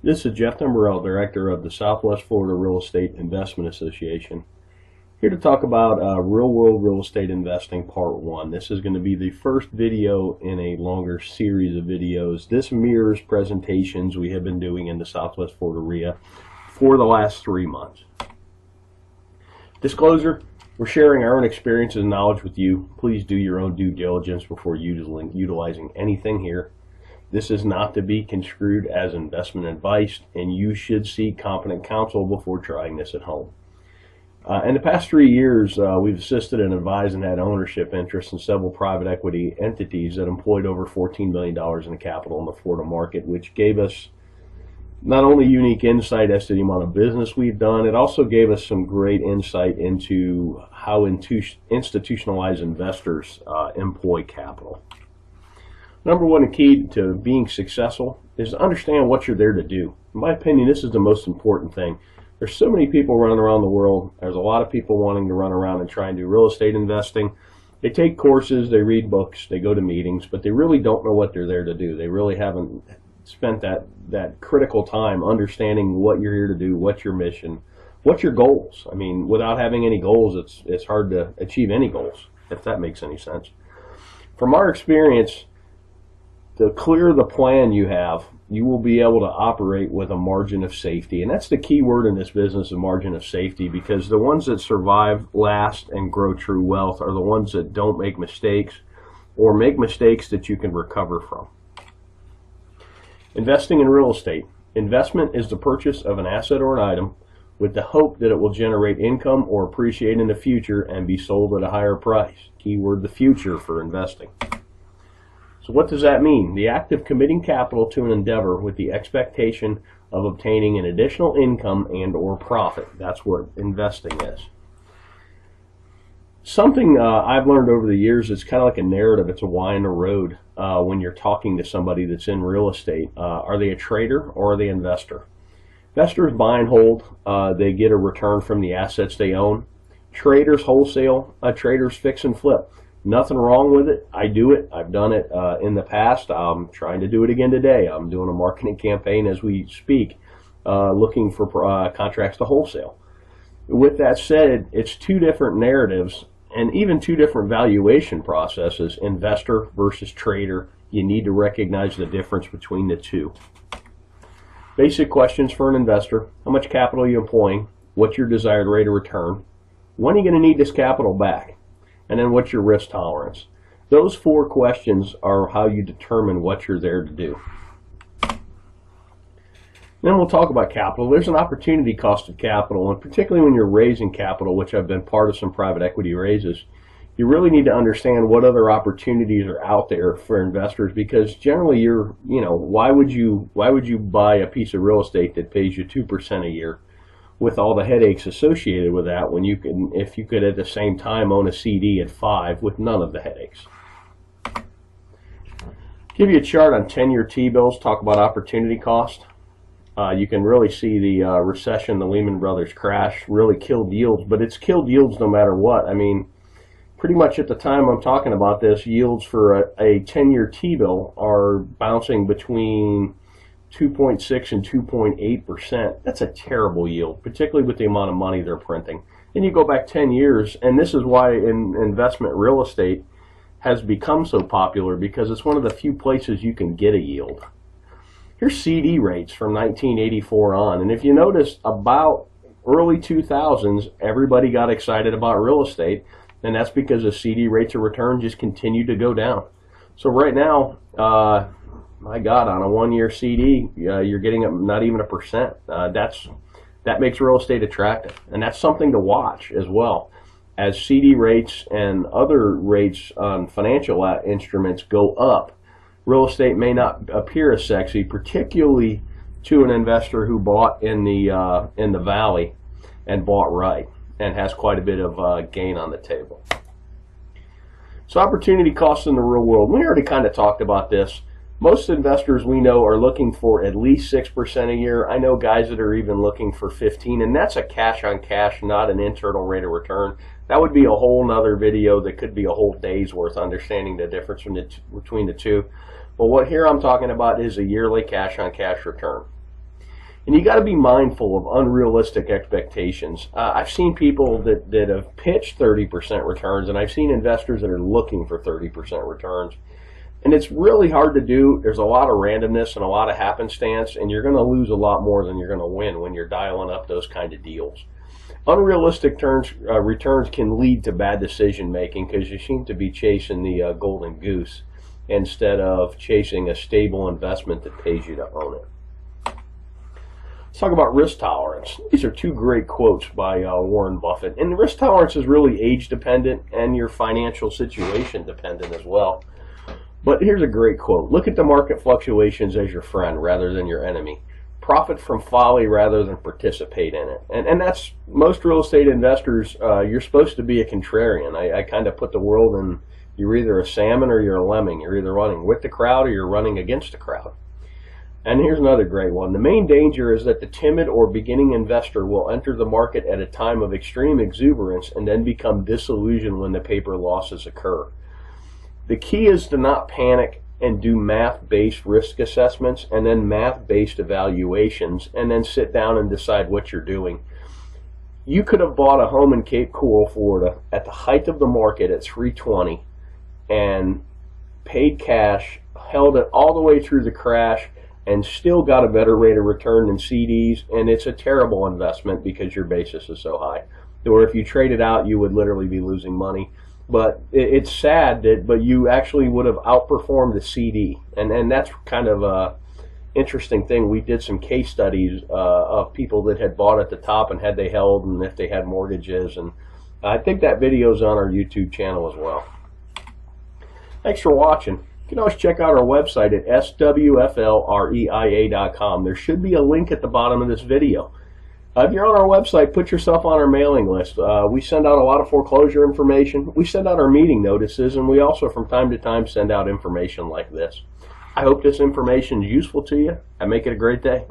This is Jeff Timberell, Director of the Southwest Florida Real Estate Investment Association, here to talk about real-world real estate investing Part 1. This is going to be the first video in a longer series of videos. This mirrors presentations we have been doing in the Southwest Florida REIA for the last 3 months. Disclosure, we're sharing our own experiences and knowledge with you. Please do your own due diligence before utilizing anything here. This is not to be construed as investment advice, and you should seek competent counsel before trying this at home. In the past 3 years, we've assisted and advised and had ownership interests in several private equity entities that employed over $14 million in capital in the Florida market, which gave us not only unique insight as to the amount of business we've done, it also gave us some great insight into how institutionalized investors employ capital. Number one key to being successful is to understand what you're there to do. In my opinion, this is the most important thing. There's so many people running around the world. There's a lot of people wanting to run around and try and do real estate investing. They take courses, they read books, they go to meetings, but they really don't know what they're there to do. They really haven't spent that critical time understanding what you're here to do, what's your mission, what's your goals. I mean, without having any goals, it's hard to achieve any goals, if that makes any sense. From our experience, the clearer the plan you have, you will be able to operate with a margin of safety. And that's the key word in this business, a margin of safety, because the ones that survive, last, and grow true wealth are the ones that don't make mistakes or make mistakes that you can recover from. Investing in real estate. Investment is the purchase of an asset or an item with the hope that it will generate income or appreciate in the future and be sold at a higher price. Keyword, the future for investing. So what does that mean? The act of committing capital to an endeavor with the expectation of obtaining an additional income and or profit. That's what investing is. Something I've learned over the years, it's kind of like a narrative. It's a why in the road when you're talking to somebody that's in real estate. Are they a trader or are they an investor? Investors buy and hold. They get a return from the assets they own. Traders wholesale. Traders fix and flip. Nothing wrong with it. I do it. I've done it in the past. I'm trying to do it again today. I'm doing a marketing campaign as we speak, looking for contracts to wholesale. With that said, it's two different narratives and even two different valuation processes, investor versus trader. You need to recognize the difference between the two. Basic questions for an investor. How much capital are you employing? What's your desired rate of return? When are you going to need this capital back? And then what's your risk tolerance? Those 4 questions are how you determine what you're there to do. Then we'll talk about capital. There's an opportunity cost of capital, and particularly when you're raising capital, which I've been part of some private equity raises, you really need to understand what other opportunities are out there for investors, because generally why would you buy a piece of real estate that pays you 2% a year with all the headaches associated with that, when if you could at the same time own a CD at 5 with none of the headaches. Give you a chart on 10-year T-bills, talk about opportunity cost. You can really see the recession, the Lehman Brothers crash really killed yields, but it's killed yields no matter what. I mean, pretty much at the time I'm talking about this, yields for a 10-year T-bill are bouncing between 2.6 and 2.8%. That's a terrible yield, particularly with the amount of money they're printing. And you go back 10 years, and this is why investment real estate has become so popular, because it's one of the few places you can get a yield. Here's CD rates from 1984 on, and if you notice, about early 2000s, everybody got excited about real estate, and that's because the CD rates of return just continued to go down. So right now, my God, on a 1-year CD, you're getting not even 1%. That makes real estate attractive, and that's something to watch as well. As CD rates and other rates on financial instruments go up, real estate may not appear as sexy, particularly to an investor who bought in the valley and bought right and has quite a bit of gain on the table. So opportunity costs in the real world. We already kind of talked about this. Most investors we know are looking for at least 6% a year. I know guys that are even looking for 15%, and that's a cash on cash, not an internal rate of return. That would be a whole nother video that could be a whole day's worth, understanding the difference between the two. But what here I'm talking about is a yearly cash on cash return. And you got to be mindful of unrealistic expectations. I've seen people that have pitched 30% returns, and I've seen investors that are looking for 30% returns. And it's really hard to do. There's a lot of randomness and a lot of happenstance, and you're going to lose a lot more than you're going to win when you're dialing up those kind of deals. Unrealistic returns can lead to bad decision making because you seem to be chasing the golden goose instead of chasing a stable investment that pays you to own it. Let's talk about risk tolerance. These are two great quotes by Warren Buffett. And risk tolerance is really age dependent and your financial situation dependent as well. But here's a great quote. Look at the market fluctuations as your friend rather than your enemy. Profit from folly rather than participate in it. And that's most real estate investors. You're supposed to be a contrarian. I kind of put the world in, you're either a salmon or you're a lemming. You're either running with the crowd or you're running against the crowd. And here's another great one. The main danger is that the timid or beginning investor will enter the market at a time of extreme exuberance and then become disillusioned when the paper losses occur. The key is to not panic and do math-based risk assessments and then math-based evaluations and then sit down and decide what you're doing. You could have bought a home in Cape Coral, Florida at the height of the market at $320 and paid cash, held it all the way through the crash, and still got a better rate of return than CDs, and it's a terrible investment because your basis is so high. Or if you trade it out, you would literally be losing money. But it's sad but you actually would have outperformed the CD, and that's kind of a interesting thing. We did some case studies of people that had bought at the top and had they held and if they had mortgages, and I think that video is on our YouTube channel as well. Thanks for watching. You can always check out our website at swflreia.com. There should be a link at the bottom of this video. If you're on our website, put yourself on our mailing list. We send out a lot of foreclosure information. We send out our meeting notices, and we also from time to time send out information like this. I hope this information is useful to you, and make it a great day.